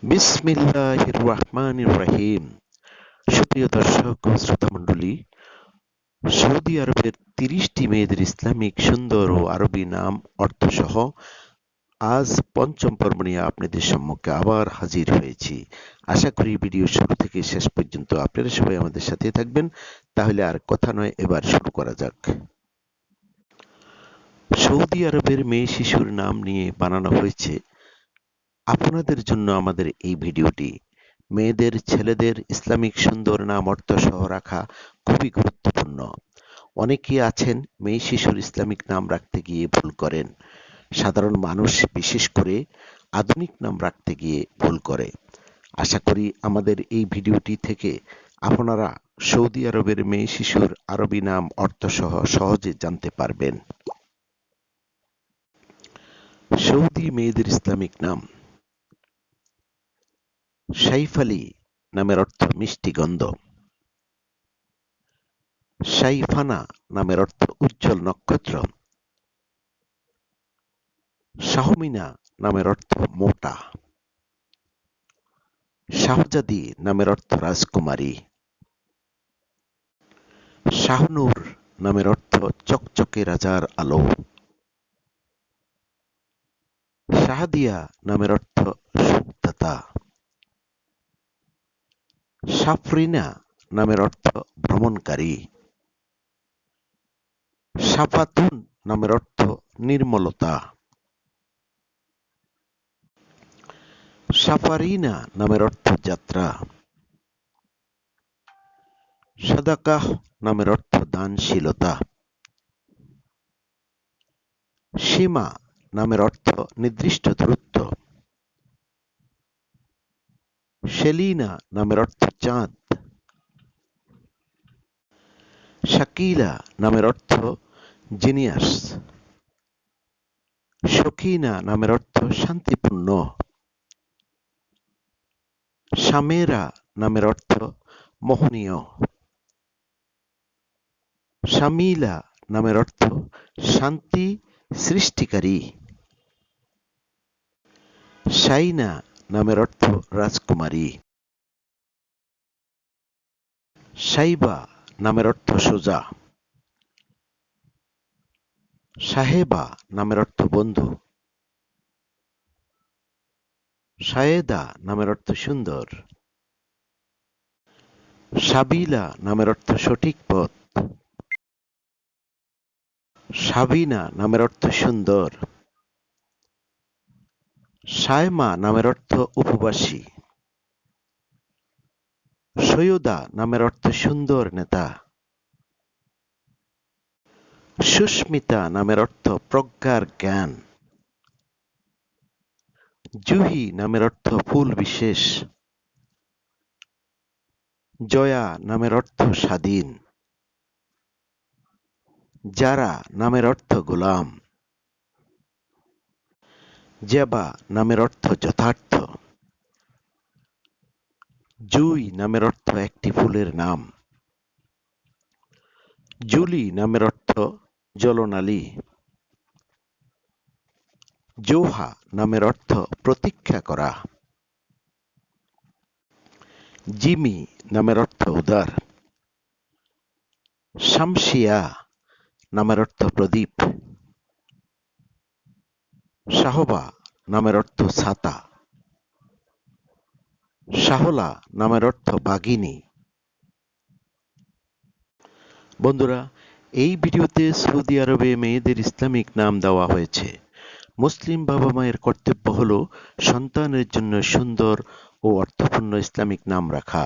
বিসমিল্লাহির রহমানির রহিম। সুপ্রিয় দর্শক ও শ্রোতামণ্ডলী, সৌদি আরবের ৩০টি মেয়েদের ইসলামিক সুন্দর ও আরবি নাম অর্থসহ আজ পঞ্চম পর্ব নিয়ে আপনাদের সম্মুখে আবার হাজির হয়েছি। আশা করি ভিডিও শুরু থেকে শেষ পর্যন্ত আপনারা সবাই আমাদের সাথে থাকবেন। তাহলে আর কথা নয়, এবার শুরু করা যাক। সৌদি আরবের মেয়ে শিশুর নাম নিয়ে বানানো হয়েছে আপনাদের জন্য আমাদের এই ভিডিওটি। মেয়েদের, ছেলেদের ইসলামিক সুন্দর নাম অর্থসহ রাখা খুবই গুরুত্বপূর্ণ। অনেকেই আছেন মেয়ে শিশুর ইসলামিক নাম রাখতে গিয়ে ভুল করেন। সাধারণ মানুষ বিশেষ করে আধুনিক নাম রাখতে গিয়ে ভুল করে। আশা করি আমাদের এই ভিডিওটি থেকে আপনারা সৌদি আরবের মেয়ে শিশুর আরবি নাম অর্থসহ সহজে জানতে পারবেন। সৌদি মেয়েদের ইসলামিক নাম। সাইফ আলী নামের অর্থ মিষ্টি গন্ধ। সাইফানা নামের অর্থ উজ্জ্বল নক্ষত্র। শাহমিনা নামের অর্থ মোটা। শাহজাদি নামের অর্থ রাজকুমারী। শাহনূর নামের অর্থ চকচকে রাজার আলো। শাহদিয়া নামের অর্থ সুখদাতা। সাফরিনা নামের অর্থ ভ্রমণকারী। সাফাতুন নামের অর্থ নির্মলতা। সাফারিনা নামের অর্থ যাত্রা। সাদাকাহ নামের অর্থ দানশীলতা। সীমা নামের অর্থ নির্দিষ্ট দূরত্ব। সেলিনা নামের অর্থ চাঁদ। শাকিলা নামের অর্থ জিনিয়াস। সকিনা নামের অর্থ শান্তিপূর্ণ। সামেরা নামের অর্থ মোহনীয়। শামিলা নামের অর্থ শান্তি সৃষ্টিকারী। শাইনা নামের অর্থ রাজকুমারী। সাইবা নামের অর্থ সোজা। সাহেবা নামের অর্থ বন্ধু। সায়েদা নামের অর্থ সুন্দর। সাবিলা নামের অর্থ সঠিক পথ। সাবিনা নামের অর্থ সুন্দর। সায়মা নামের অর্থ উপবাসী। সৈয়দা নামের অর্থ সুন্দর নেতা। সুস্মিতা নামের অর্থ প্রজ্ঞার জ্ঞান। জুহি নামের অর্থ ফুল বিশেষ। জয়া নামের অর্থ স্বাধীন। যারা নামের অর্থ গোলাম। জেবা নামের অর্থ যথার্থ। জুই নামের অর্থ একটি ফুলের নাম। জুলি নামের অর্থ জলনালী। জোহা নামের অর্থ প্রতীক্ষা করা। জিমি নামের অর্থ উদার। শামসিয়া নামের অর্থ প্রদীপ। শাহবা নামের অর্থ ছাতা। শাহলা নামের অর্থ বাঘিনী। বন্ধুরা, এই ভিডিওতে সৌদি আরবে মেয়েদের ইসলামিক নাম দেওয়া হয়েছে। মুসলিম বাবা মায়ের কর্তব্য হলো সন্তানের জন্য সুন্দর ও অর্থপূর্ণ ইসলামিক নাম রাখা।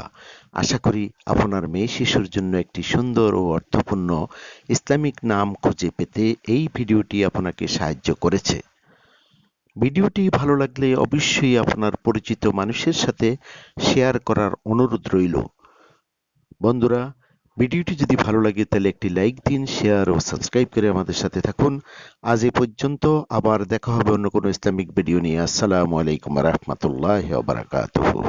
আশা করি আপনার মেয়ে শিশুর জন্য একটি সুন্দর ও অর্থপূর্ণ ইসলামিক নাম খুঁজে পেতে এই ভিডিওটি আপনাকে সাহায্য করেছে। ভিডিওটি ভালো লাগলে অবশ্যই আপনার পরিচিত মানুষের সাথে শেয়ার করার অনুরোধ রইল। বন্ধুরা, ভিডিওটি যদি ভালো লাগে তাহলে একটি লাইক দিন, শেয়ার ও সাবস্ক্রাইব করে আমাদের সাথে থাকুন। আজ এ পর্যন্ত, আবার দেখা হবে অন্য কোনো ইসলামিক ভিডিও নিয়ে। আসসালামু আলাইকুম ওয়া রাহমাতুল্লাহি ওয়া বারাকাতুহু।